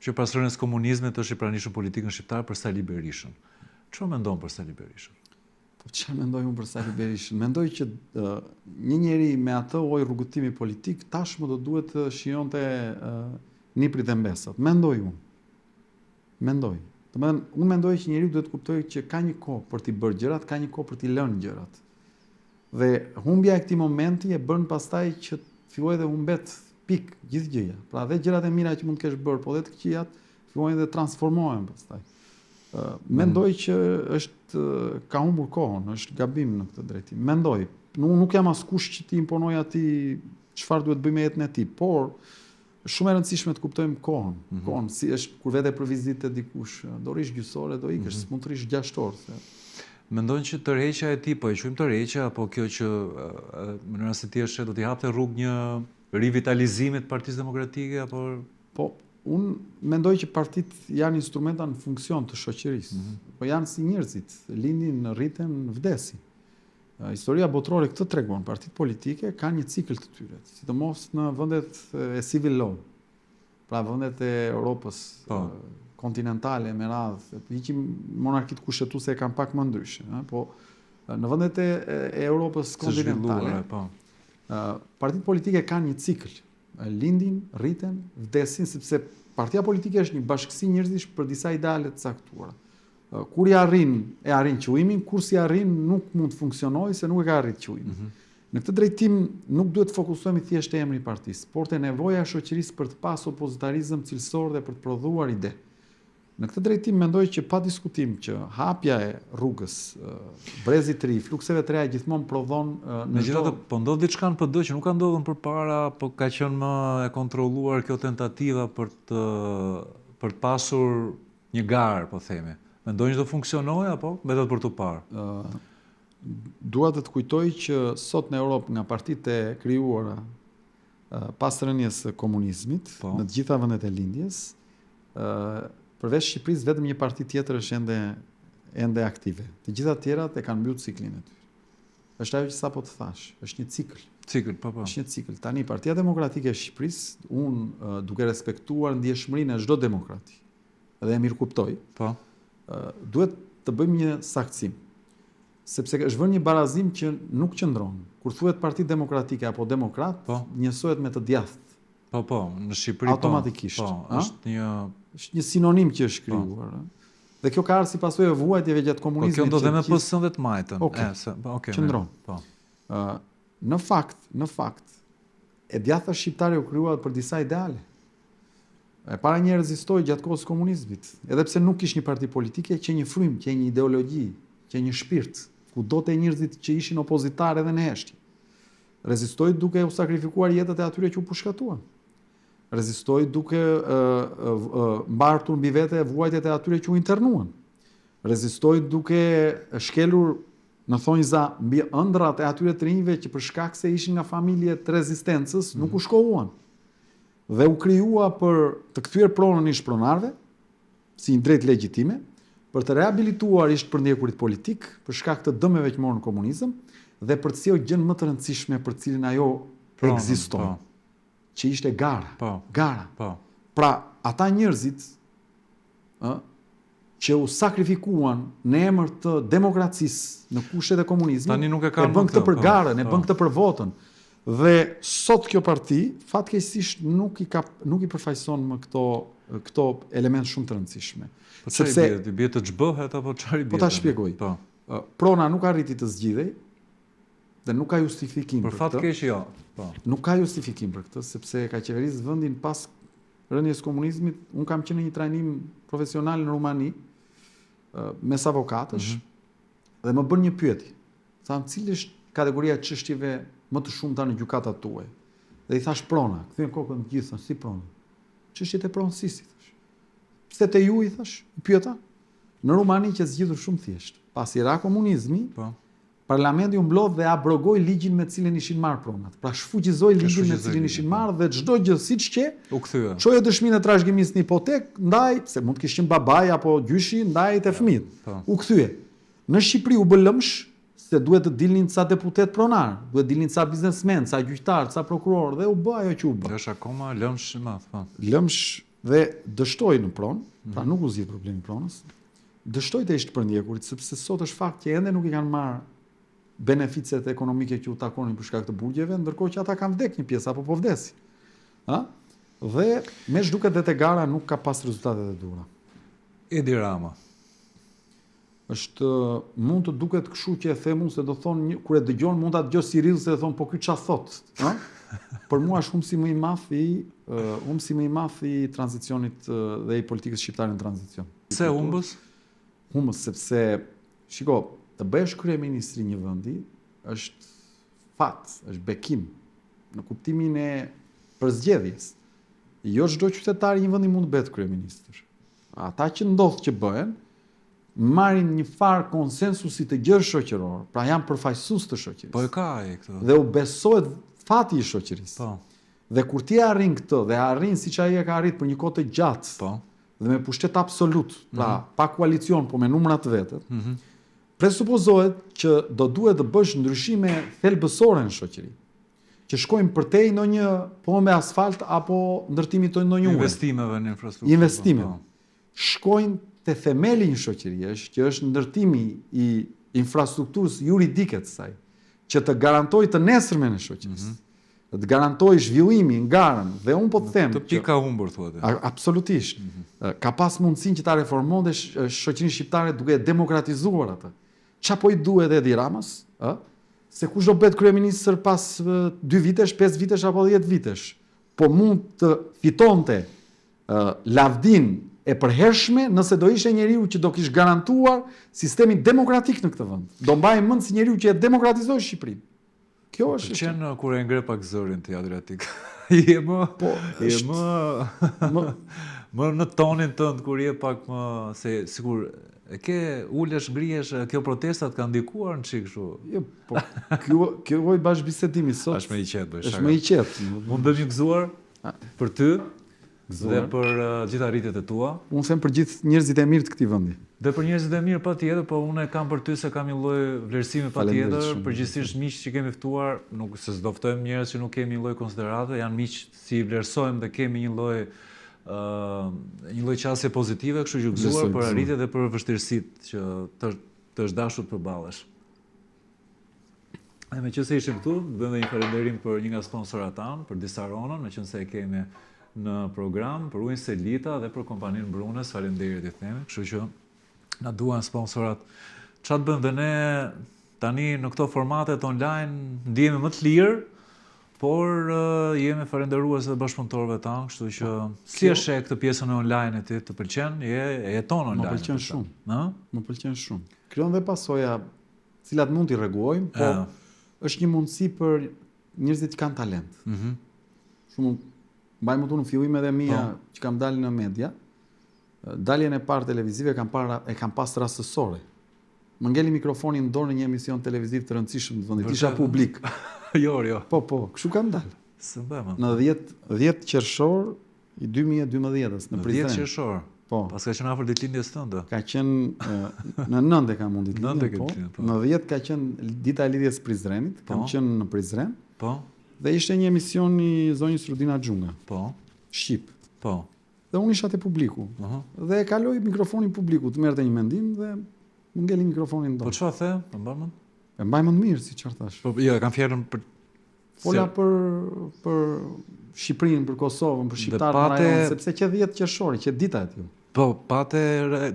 që pas rënies komunizmit është i pranishëm politikën shqiptare, për Sali Berishën. Çfarë mendon për Sali Berishën? Po çfarë mendoj unë për Sali Berishën? Mendoj që një njeri me atë lloj rrugëtimi politik tashmë do duhet të shijonte niprit e mbesat. Mendoj unë. Mendoj. Domethënë, unë mendoj që njeriu duhet të kuptojë që ka një kohë për t'i bërë gjërat, ka një kohë për t'i lënë gjërat. Dhe humbja e këtij momenti e bën pastaj që fillojë dhe humbet pik gjithë gjëja. Pra dhe gjërat e mira që mund të kesh bërë, po dhe të këqijat fillojnë dhe transformohen pastaj. Mendoj që ka humbur kohën, është gabim në këtë drejtim. Mendoj, nuk jam askush që ti imponoj atij çfarë duhet bëj me jetën e tij, por shumë e rëndësishme të kuptojmë kohën. Kohën si është kur vete për vizitë dikush, do rish gjysore, do ikësh, mund të rish 6 orë. Mendon që tërheqja e tij, po e quajmë tërheqja, apo kjo që mënyra se ti është do t'i hapte rrugë një rivitalizimi të Partisë Demokratike apo po unë mendoj që partitë janë instrumenta në funksion të shoqërisë. Po janë si njerëzit, lindin, rriten, vdesin. Historia botërore këtë tregon, partitë politike kanë një cikël të tyre, sidomos në vendet e civil law. Pra vendet e Europës kontinentale me radhë, hiqim monarkitë kushtetuese e kanë pak më ndryshe, po në vendet e Europës kontinentale, partitë politike kanë një cikël. Lindin, rriten, vdesin, sepse partia politike është një bashkësi njerëzish për disa ideale të caktuara. Kur e arrin quimin, kur si arrin nuk mund të funksionojë se nuk e ka arrit quimin. Në këtë drejtim nuk duhet të fokusohemi thjesht te emri i partisë, por te nevoja e shoqërisë për të pasur opozitarizëm cilësor dhe për të prodhuar ide. Në këtë drejtim mendoj që pa diskutim që hapja e rrugës, brezi të ri, flukseve të reja gjithmonë prodhon Megjithatë, po ndodh diçka në PD që nuk ka ndodhur përpara, po ka qenë më e kontrolluar kjo tentativa për të pasur një garë, po themi. Mendojnë që do funksionojë apo mbetet për të parë? Dua të kujtoj që sot në Europë nga partitë e krijuara pas rënies së komunizmit, në të gjitha vendet e lindjes, përveç Shqipërisë vetëm një parti tjetër është ende aktive. Të gjitha tjerat e kanë mbyllur ciklin e tyre. Është ajo që sapo të thash, është një cikël. Po. Është një cikël. Tani Partia Demokratike e Shqipërisë, unë duke respektuar ndjeshmërinë e çdo demokrati, dhe e mirë kuptoj, duhet të bëjmë një saktësim. Sepse është vënë një barazim që nuk qëndron. Kur thuhet Parti Demokratike apo Demokrat, njësohet me të djathtë. Po, në Shqipëri automatikisht. Është një sinonim që është krijuar. Dhe kjo ka ardhur si pasojë e vuajtjeve gjatë komunizmit. Po kjo ndodhe me PS-n dhe të majtën. Qëndron. Në fakt, e djathta shqiptare u krijuar për disa ideale. E para një rezistoi gjatë kohës komunizmit, edhe pse nuk kishte një parti politike, që një frymë, që një ideologji, që një shpirt, kudo te njerëzit që ishin opozitarë edhe në heshtje. Rezistoi duke u sakrifikuar jetët e atyre që u pushkatuan. Rezistoi duke mbartur mbi vete vuajtjet e atyre që u internuan. Rezistoi duke shkelur në thonjza mbi ëndrat e atyre të rinjve që për shkak se ishin nga familje të rezistencës nuk u shkolluan. Dhe u krijua për të kthyer pronën ish pronarëve si një drejtë legjitime, për të rehabilituar ish përndjekurit politik për shkak të dëmeve që morën komunizëm dhe për të sjellë gjën më të rëndësishme për cilin ajo ekziston, që ishte gara. Gara. Pra, ata njerëzit që u sakrifikuan në emër të demokracisë në kushtet e komunizmit, tani nuk e bën këtë për garën, e bën këtë për votën. Dhe sot kjo parti fatkeqësisht nuk i përfaqëson më këto elemente shumë të rëndësishme. Po çfarë bie të ç'bëhet apo çfarë bie? Po ta shpjegoj. Prona nuk arriti të zgjidhej dhe nuk ka justifikim për këtë. Për fat keq jo. Nuk ka justifikim për këtë, sepse ka qeverisë vendin pas rënies komunizmit. Unë kam qenë një trajnim profesional në Rumani mes avokatësh dhe më bën një pyetje. Tham, cili është kategoria e çështjeve më të shumta në gjykatat tuaj? Dhe i thash prona, kthyen kokën të gjithë, si prona? Çështjet e pronësisë, thash. Pse te ju, i thash, i pyeta? Në Rumani që zgjidhur shumë thjesht. Pasi ra komunizmi, parlamenti u mblodh dhe abrogoi ligjin me cilin ishin marrë pronat. Pra shfuqizoi ligjin me cilin ishin marrë dhe çdo gjë siç që u kthye. Çojë dëshminë e trashëgimisë në hipotekë ndaj, se mund të kishin babaj apo gjyshi ndaj të fëmijët. U kthye. Në Shqipëri u bë lëmsh se duhet të dilnin ca deputet pronar, duhet dilnin ca biznesmen, ca gjyqtar, ca prokuror dhe u bë ajo që u bë. Është akoma lëmsh i madh, po. Lëmsh dhe dështoi në pronë, pra nuk u zgjidh problemi i pronës. Dështoi të ishte përndjekurit, sepse sot është fakt që ende nuk i kanë marrë beneficet ekonomike që u takonin për shkak të burgjeve, ndërkohë që ata kanë vdek një pjesë apo po vdesin. Dhe me ç'duket dhe te gara nuk ka pas rezultatet e duhura. Edi Rama. Mund të duket kështu që e them unë, se do thonë kur e dëgjon mund ta dëgjosh si rrillë se thonë po ky ç'a thot, Për mua është humsi më i madh i tranzicionit dhe i politikës shqiptare në tranzicion. Pse humbës? Humbës sepse shiko, të bëhesh kryeministri një vendi është fat, është bekim në kuptimin e përzgjedhjes. Jo çdo qytetar i një vendi mund të bëhet kryeministër. Ata që ndodh që bëhen marrin një farë konsensusi të gjërë shoqëror, pra janë përfaqësues të shoqërisë. Po e ka ai këtë. Dhe u besohet fati i shoqërisë. Po. Dhe kur ti arrin këtë dhe arrin siç ai e ka arrit për një kohë të gjatë, po, dhe me pushtet absolut, pra pa koalicion, po me numra të vetët, presupozohet që do duhet të bësh ndryshime thelbësore në shoqëri, që shkojnë përtej ndonjë pombe asfalt apo ndërtimi të ndonjë ujë. Investimeve në infrastrukturë. Investimeve. Shkojnë te themeli një shoqërie, që është ndërtimi i infrastrukturës juridike të saj, që të garantojë të nesërmen e shoqërisë, të garantojë zhvillimin, garën, dhe unë po të them të pika humbur thuhet. Absolutisht. Ka pas mundësinë që ta reformonte shoqërinë shqiptare duke demokratizuar atë. Çfarë po i duhet Edi Ramës, se kush do bëhet kryeministër pas 2 vitesh, 5 vitesh apo 10 vitesh. Po mund të fitonte lavdin e përhershme nëse do ishte njeriu që do kish garantuar sistemin demokratik në këtë vend. Do mbajmë mend si njeriu që e demokratizoi Shqipërinë. Kjo është. Pëlqen kur e ngre pak zërin ti Adriatik. Je më në tonin tënd kur je pak më se sigur e ke ulesh ngrihesh, kjo protestat ka ndikuar në çik kështu. Jo, po kjo voj bashkëbisedimi sot. Është më i qetë bësh. Është më i qetë. Mund bëjmë një gëzuar për ty dhe për gjitha rritjet e tua. Unë them për gjithë njerëzit e mirë të këtij vendi. Dhe për njerëzit e mirë patjetër, po unë e kam për ty se kam një lloj vlerësimi patjetër, përgjithsisht miq që kemi ftuar, nuk se s'do ftojmë njerëz që nuk kemi një lloj konsiderate, janë miq si vlerësojmë dhe kemi një lloj qasje pozitive, kështu që gëzuar për arritjet dhe për vështirësitë që të është dashur të përballesh. E meqense ishim këtu, bëjmë një falënderim për një nga sponsorat tanë, për Disaronën, meqense e kemi në program, për ujin Selita dhe për kompaninë Brunes, faleminderit i themi, kështu që na duan sponsorat. Çfarë bëjmë dhe ne tani në këto formatet online, ndihemi më të lirë, por jemi falëndërues dhe bashkëpunëtorëve tanë, kështu që si e sheh këtë pjesën e online ti, të pëlqen? E jeton online. Më pëlqen shumë. Ëh? Më pëlqen shumë. Krijon dhe pasoja, të cilat mund t'i rregullojmë, po është një mundësi për njerëzit që kanë talent. Shumë mbajmë tu në fillim edhe mia që kam dalë në media. Daljen e parë televizive e kam pas rastësore. Më ngeli mikrofonin në dorë në një emision televiziv të rëndësishëm të vendit. Isha publik. Jo. Po, kështu kam dalë. Së bëjmë. Në 10 qershor i 2012-s në Prizren. 10 qershor. Po. Pas ka qenë afër ditëlindjes tënde. Ka qenë në 9 ka mund ditëlindjen. Po. Në 10 ka qenë dita e lidhjes Prizrenit. Kam qenë në Prizren. Po. Dhe ishte një emision i zonjës Rudina Xhunga. Po. Shqip. Po. Dhe unë isha te publiku. Dhe e kaloi mikrofonin publikut, merrte një mendim dhe më ngeli mikrofonin dorë. Po çfarë the? Po mbajmë? E mbaj më mirë si çfarë thash. Po jo, kam fjalën për fola për Shqipërinë, për Kosovën, për shqiptarët, sepse që 10 qershori, që dita e tij. Po, pate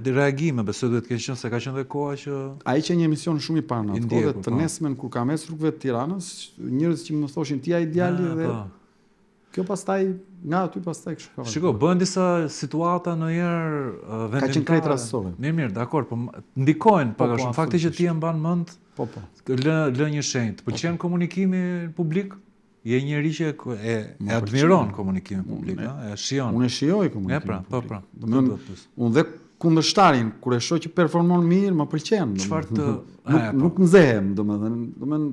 reagime, besoj duhet të kenë qenë se ka qenë dhe koha që ai që një emision shumë i parë në atë kohë, të nesmen kur kam ecur rrugëve të Tiranës, njerëz që më thoshin ti ai djali dhe kjo pastaj nga aty pastaj kështu ka. Shiko, bën disa situata ndonjëherë vendimtare. Ka qenë krejt rastësore. Mirë, dakor, po ndikojnë pak a shumë. Fakti që ti e mban mend, po. Lë një shenjë. Të pëlqen komunikimi publik? Je njëri që e admiron komunikimin publik, e shijon. Unë e shijoj komunikimin publik. Pra. Unë dhe kundërshtarin kur e shoh që performon mirë, më pëlqen. Çfarë të nuk nxehem, domethënë,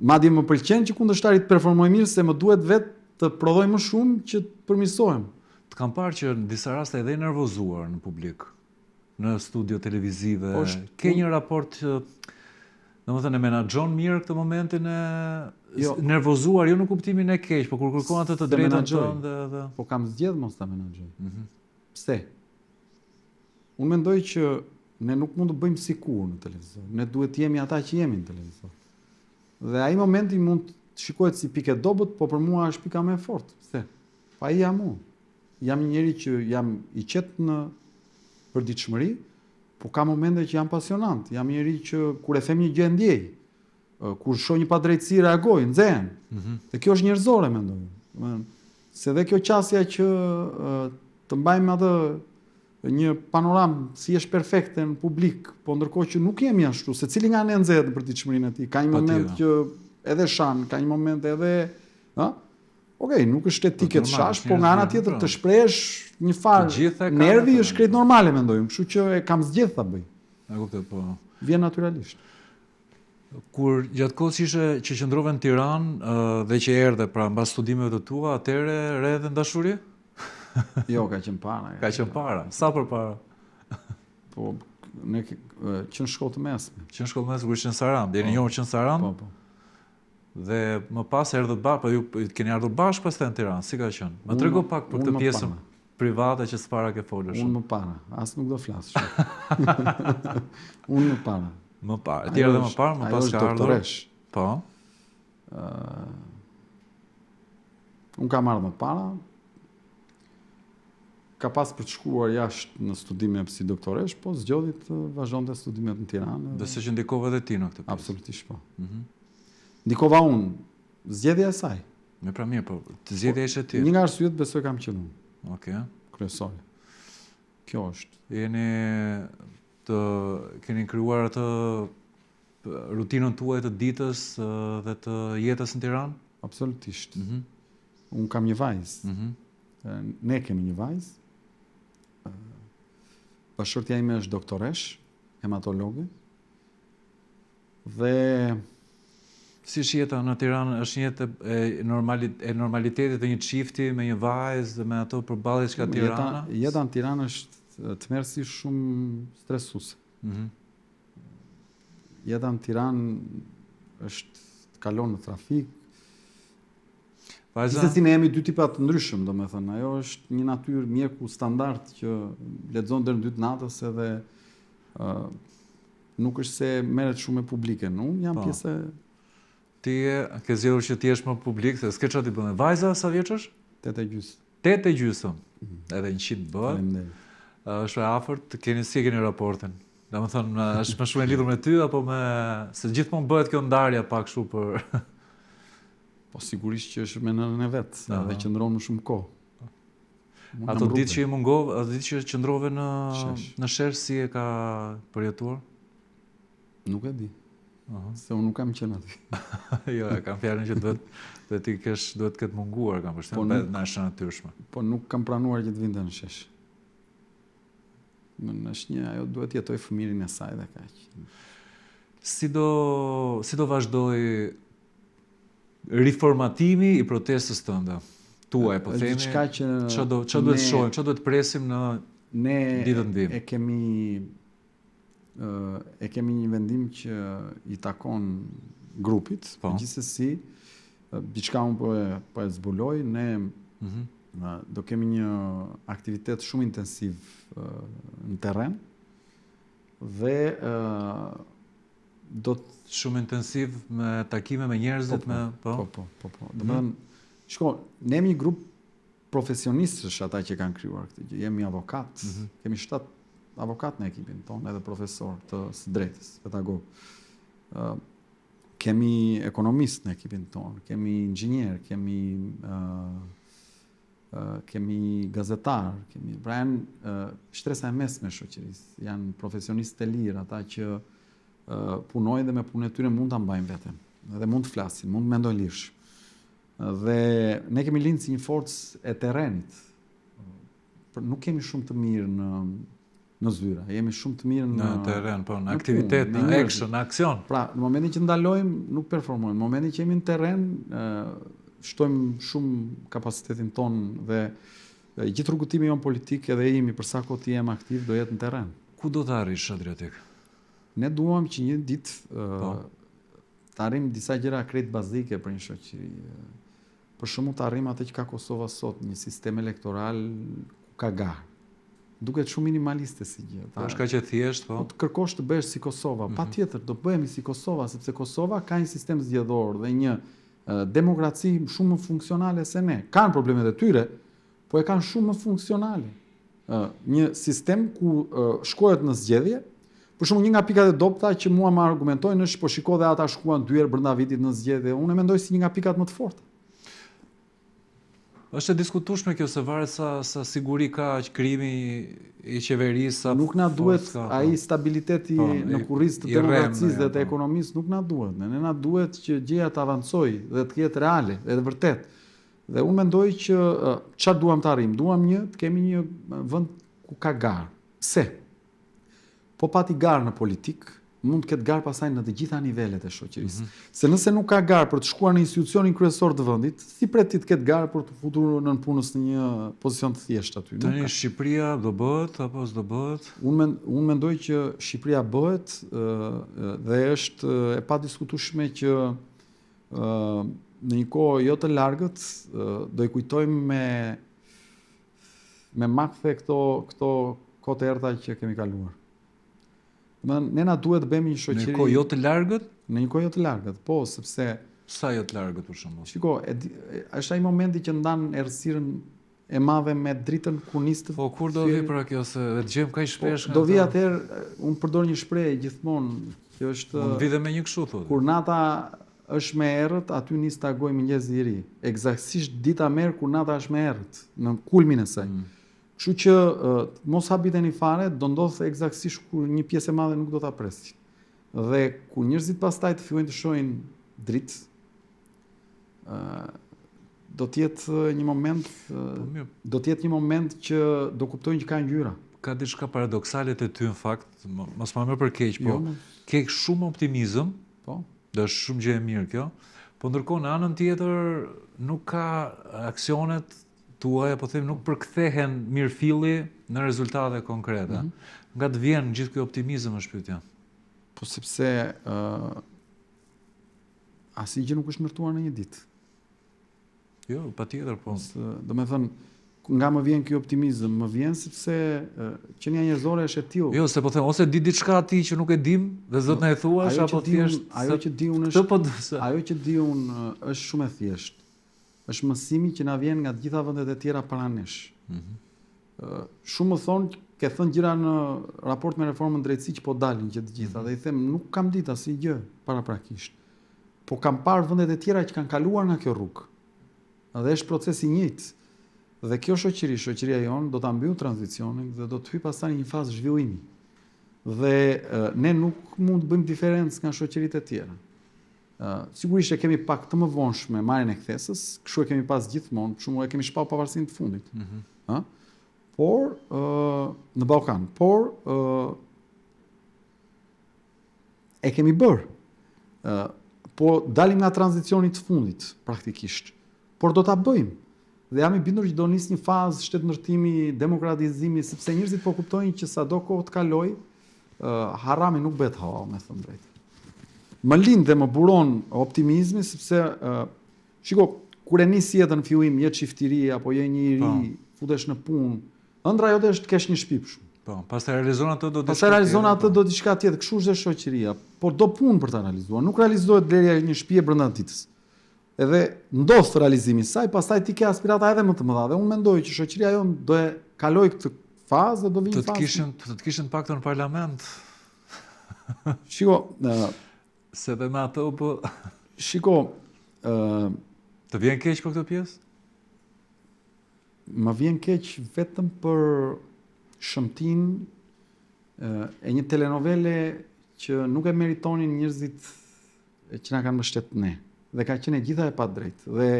madje më pëlqen që kundërshtari të performojë mirë se më duhet vetë të prodhoj më shumë që të përmirësohem. Të kam parë që në disa raste edhe nervozuar në publik, në studio televizive. Ke një raport që domethënë e menaxhon mirë këtë momentin e nervozuar, jo në kuptimin e keq, por kur kërkon atë të drejtën tënde edhe. Po kam zgjedh mos ta menaxhoj. Pse? Unë mendoj që ne nuk mund të bëjmë sikur në televizor. Ne duhet të jemi ata që jemi në televizor. Dhe ai momenti mund të shikohet si pikë dobët, po për mua është pika më e fortë. Pse? Pa ai jam unë. Jam një njeri që jam i qetë në përditshmëri, po ka momente që jam pasionant. Jam një njeri që kur e them një gjë ndjej. Kur shoh një padrejtësi reagoj, nxehen. Dhe kjo është njerëzore mendoj. Se dhe kjo qasja që të mbajmë atë një panoramë si është perfekte në publik, po ndërkohë që nuk jemi ashtu, secili nga ne nxehet në përditshmërinë e tij. Ka një moment që edhe shan, ka një moment edhe, okej, nuk është etike të shash, po nga ana tjetër të shprehesh një farë nervi është krejt normale mendoj, kështu që e kam zgjedh ta bëj. E kuptoj, po. Vjen natyralisht. Kur gjatë kohës që qëndrove në Tiranë dhe që erdhe pra mbas studimeve të tua, atëherë re dhe ndashuri? Jo, ka qenë para. Ka qenë para. Sa përpara? Po, ne që në shkollë të mesme. Që në shkollë të mesme kur ishin në Saran, deri njohur që në Saran? Po. Dhe më pas erdhët bashkë, po ju keni ardhur bashkë pastaj në Tiranë, si ka qenë? Ma trego pak për këtë pjesën private që s'para ke folur. Unë më para, as nuk do flas. Unë më para. Më parë. Ti erdhe më parë, më pas ka ardhur. Po. Unë kam ardhur më para. Ka pas për të shkuar jashtë në studime si doktoresh, po zgjodhi të vazhdonte studimet në Tiranë. Dhe se që ndikove edhe ti në këtë pjesë. Absolutisht po. Ndikova unë, zgjedhja e saj. Me pra mirë, po të zgjedhja ishte ti. Një nga arsyet besoj kam qenë unë, Okej. kryesore. Kjo është. Keni krijuar atë rutinën tuaj të ditës dhe të jetës në Tiranë? Absolutisht. Unë kam një vajzë. Ne kemi një vajzë. Bashkëshortja ime është doktoresh, hematologe. Dhe si është jeta në Tiranë? Është një jetë e normalitetit të një çifti me një vajzë dhe me ato përballje që ka Tirana? Jeta në Tiranë është tmerrsi shumë stresuese. Jeta në Tiranë është të kalon në trafik. Vajza? Se si ne jemi dy tipa të ndryshëm, domethënë, ajo është një natyrë mjeku standard që lexon deri në 2 natës edhe nuk është se merret shumë me publikën. Unë jam pjesë. Ti ke zgjedhur që ti jesh më publik, se s'ke çfarë ti bën. Vajza sa vjeç është? 8.5. 8.5. Edhe 100 bëhet. Faleminderit. Është e afërt, si keni raportin? Domethënë, është më shumë e lidhur me ty apo se gjithmonë bëhet kjo ndarja pak kështu për Po sigurisht që është me nënën e vet, edhe qëndron më shumë kohë. Ato ditë që i mungove, ato ditë që qëndrove në shesh, si e ka përjetuar? Nuk e di. Se unë nuk kam qenë aty. Jo, kam fjalën që duhet këtë munguar, kam përshtypjen, në është natyrshme. Po nuk kam pranuar që të vinte në shesh. Është ajo duhet jetoj fëmirin e saj dhe kaq. Si do vazhdoj riformatimi i protestës tënde? Tuaj, po themi, ç'a duhet të shohim, ç'a duhet të presim në ditët ndim? E kemi një vendim që i takon grupit, gjithsesi, diçka unë po e zbuloj, ne do kemi një aktivitet shumë intensiv në terren dhe do të shumë intensiv me takime me njerëzit Po. Domethënë, ne jemi një grup profesionistësh ata që kanë krijuar këtë gjë. Jemi avokat, kemi 7 avokat në ekipin tonë, edhe profesor të së drejtës, pedagog. Kemi ekonomist në ekipin tonë, kemi inxhinier, kemi gazetar, pra janë shtresa e mesme e shoqërisë, janë profesionistë të lirë, ata që punojnë dhe me punën e tyre mund ta mbajnë veten, edhe mund të flasin, mund të mendojnë lirsh. Dhe ne kemi lindë si një forcë e terrenit. Nuk kemi shumë të mirë në zyra, jemi shumë të mirë në terren, po, në aktivitet, në action, në aksion. Pra, në momentin që ndalojmë, nuk performojmë. Në momentin që jemi në terren, shtojmë shumë kapacitetin ton dhe gjithë rrugëtimi jon politik edhe jemi për sa kohë jem aktiv do jetë në terren. Ku do të arrish, Adriatik? Ne duam që një ditë të arrim disa gjëra krejt bazike për një shoqëri. Për shembull të arrim atë që ka Kosova sot, një sistem elektoral ku ka garë. Duket shumë minimaliste si gjë. Po është kaq e thjeshtë, po. Të kërkosh të bëhesh si Kosova, patjetër do bëhemi si Kosova, sepse Kosova ka një sistem zgjedhor dhe një demokraci shumë më funksionale se ne. Kanë problemet e tyre, po e kanë shumë më funksionale. Një sistem ku shkohet në zgjedhje. Për shumë, një nga pikat e dobta që mua më argumentojnë është po shiko dhe ata shkuan 2 herë brenda vitit në zgjedhje. Unë e mendoj si një nga pikat më të forta. Është e diskutueshme kjo se varet sa siguri ka krimi i qeverisë. Nuk na duhet ai stabiliteti në kurrizë të demokracisë dhe të ekonomisë, nuk na duhet. Ne na duhet që gjëja të avancojë dhe të jetë reale, edhe vërtet. Dhe unë mendoj që çfarë duam të arrijmë? Duam të kemi një vend ku ka garë. Pse? Po pati garë në politik, mund të ketë garë pasaj në të gjitha nivelet e shoqërisë. Se nëse nuk ka garë për të shkuar në institucionin kryesor të vendit, si pret ti të ketë garë për të futur nën punës në një pozicion të thjeshtë aty? Tani Shqipëria do bëhet apo s'do bëhet? Unë mendoj që Shqipëria bëhet dhe është e padiskutueshme që në një kohë jo të largët do i kujtojmë me makthe këto kohë të errta që kemi kaluar. Ne na duhet të bëhemi një shoqëri. Në një kohë jo të largët? Në një kohë jo të largët, po, sepse sa jo të largët për shembull. Shiko, është ai momenti që ndan errësirën e madhe me dritën komuniste. Po kur do vi pra kjo se e dëgjojmë kaq shpesh? Do vi atëherë, unë përdor një shprehje gjithmonë, që është Mund vi dhe me një kështu thotë. Kur nata është me errët, aty nis të agoj mëngjesi i ri. Eksaktësisht dita merr kur nata është me errët, në kulmin e saj. Kështu që mos habiteni fare, do ndodhë eksaktësisht kur një pjesë e madhe nuk do ta presin. Dhe kur njerëzit pastaj të fillojnë të shohin dritë, do të jetë një moment që do kuptojnë që ka ngjyra. Ka diçka paradoksale te ty në fakt, mos ma merr për keq, po ke shumë optimizëm. Po. Dhe është shumë gjë e mirë kjo. Po ndërkohë në anën tjetër nuk ka aksionet tuaja, po them, nuk përkthehen mirëfilli në rezultate konkrete. Nga të vjen gjithë ky optimizëm është pyetja. Po sepse asnjë gjë nuk është ndërtuar në një ditë. Jo, patjetër, po. Do me thënë, nga më vjen ky optimizëm, më vjen sepse qenia njerëzore është e tillë. Jo, se po them, ose di diçka ti që nuk e dim dhe zot na e thuash, apo thjesht ajo që di unë është shumë e thjeshtë. Është mësimi që na vjen nga të gjitha vendet e tjera para nesh. Shumë më thonë, ke thënë gjëra në raport me reformën drejtësi që po dalin që të gjitha, dhe i them, nuk kam ditë asnjë gjë paraprakisht. Po kam parë vendet e tjera që kanë kaluar nga kjo rrugë. Dhe është proces i njëjtë. Dhe kjo shoqëria jonë do ta mbyll tranzicionin dhe do të hyjë pastaj në një fazë zhvillimi. Dhe ne nuk mund të bëjmë diferencë nga shoqëritë e tjera. Sigurisht e kemi pak të më vonshme marrjen e kthesës, kështu e kemi pas gjithmonë, për shembull e kemi shpall pavarësinë të fundit. Por në Ballkan, e kemi bërë. Po dalim nga tranzicioni të fundit praktikisht. Por do ta bëjmë. Dhe jam i bindur që do nis një fazë shtetëndërtimi, demokratizimi, sepse njerëzit po kuptojnë që sado kohë të kaloj, harami nuk bëhet halal, me thënë drejtë. Më lind dhe më buron optimizmi, sepse shiko, kur e nis jetën në fillim, je çiftiri apo je një i ri, futesh në punë, ëndra jote është të kesh një shtëpi shumë. Po, pastaj realizon atë do diçka tjetër, kështu është shoqëria, por do punë për ta realizuar. Nuk realizohet blerja e një shtëpie brenda ditës. Edhe ndodh realizimi i saj, pastaj ti ke aspirata edhe më të mëdha. Dhe unë mendoj që shoqëria jonë do e kaloj këtë fazë dhe do vijë fazë. Të kishin paktën në parlament. Shiko, se dhe me ato po. Shiko, të vjen keq për këtë pjesë? Më vjen keq vetëm për shëmtin e një telenovele që nuk e meritonin njerëzit që na kanë mbështetur ne. Dhe ka qenë gjitha e pa drejtë. Dhe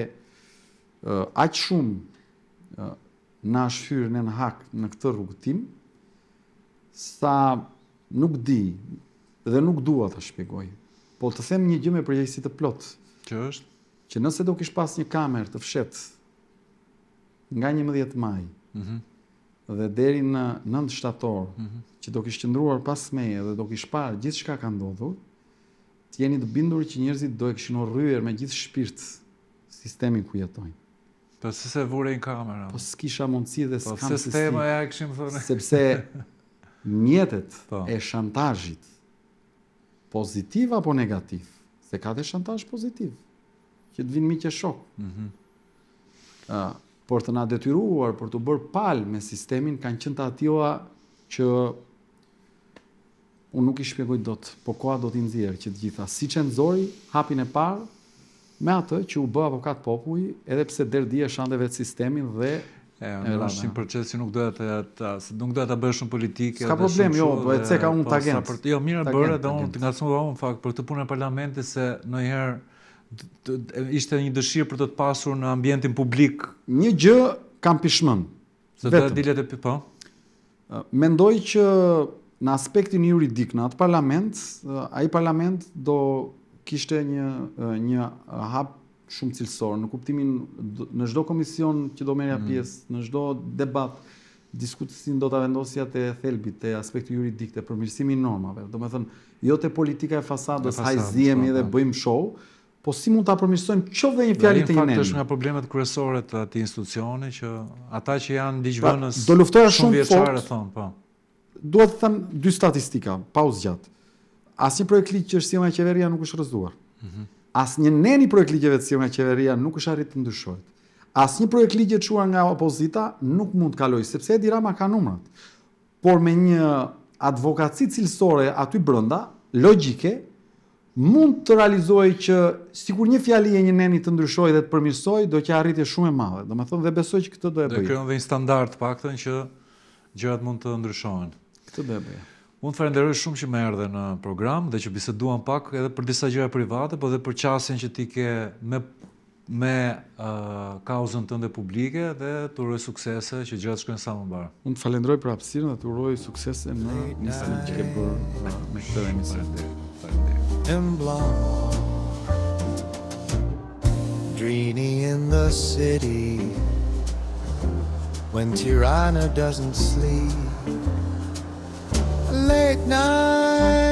aq shumë na shfyr në hak në këtë rrugëtim, sa nuk di dhe nuk dua ta shpjegoj. Po të them një gjë me përgjegjësi të plotë. Që është? Që nëse do kish pas një kamerë të fshetë nga 11 maj dhe deri në 9 shtator, që do kish qëndruar pas meje dhe do kish parë gjithçka ka ndodhur, të jeni të bindur që njerëzit do e kishin rryer me gjithë shpirt sistemin ku jetojnë. Po se vurej në kamera. Po s'kisha mundësi dhe s'kam se sistema ja kishim thënë. Sepse mjetet e shantazhit, pozitiv apo negativ, se ka dhe shantazh pozitiv, që të vinë miqë shok. Por të na detyruar për të bërë palë me sistemin kanë qenë të atilla që unë nuk i shpjegoj dot, po koha do t'i nxjerrë që të gjitha. Siç e nxori hapin e parë me atë që u bë avokat populli, edhe pse derdhi e shante vetë sistemin dhe është një proces që nuk doja ta bësh shumë politike. S'ka problem, jo, do e ceka unë tagent. Jo, mirë bëre dhe unë të ngacmova unë fakt për të punën e parlamentit se ndonjëherë ishte një dëshirë për të pasur në ambientin publik. Një gjë kam pishmën. Se do të dilet e po. Mendoj që në aspektin juridik në atë parlament, ai parlament do kishte një hap shumë cilësor, në kuptimin në çdo komision që do merrja pjesë, në çdo debat, diskutimin do ta vendosja te thelbit, te aspekti juridik, te përmirësimi i normave. Domethënë, jo te politika e fasadës, hajzihemi dhe bëjmë show, po si mund ta përmirësojmë qoftë një fjalë të njëjtë. Është nga problemet kryesore të atij institucioni që ata që janë ligjvënës do luftoja shumë vjeçare thon, po. Dua të them dy statistika, pa u zgjat. Asnjë projekt ligj që është sjellë nga qeveria nuk është rrëzuar. Asnjë neni projekt ligjeve të sjellë nga qeveria nuk është arritur të ndryshohet. Asnjë projekt ligj të çuar nga opozita nuk mund të kalojë, sepse Edi Rama ka numrat. Por me një advokaci cilësore aty brenda, logjike, mund të realizojë që sikur një fjali e një neni të ndryshojë dhe të përmirësojë, do që arritje shumë e madhe. Domethënë dhe besoj që këtë do e Do bëj. krijon dhe një standard paktën që gjërat mund të ndryshohen. Këtë do e bëj. Unë të falenderoj shumë që më erdhe në program dhe që biseduam pak edhe për disa gjëra private, po edhe për qasjen që ti ke me kauzën tënde publike dhe të uroj suksese që gjërat shkojnë sa më mbar. Unë të falenderoj për hapësirën dhe të uroj suksese në nisjen që ke bërë me këtë emision. and blonde, dreamy in the city when Tirana doesn't sleep. Late night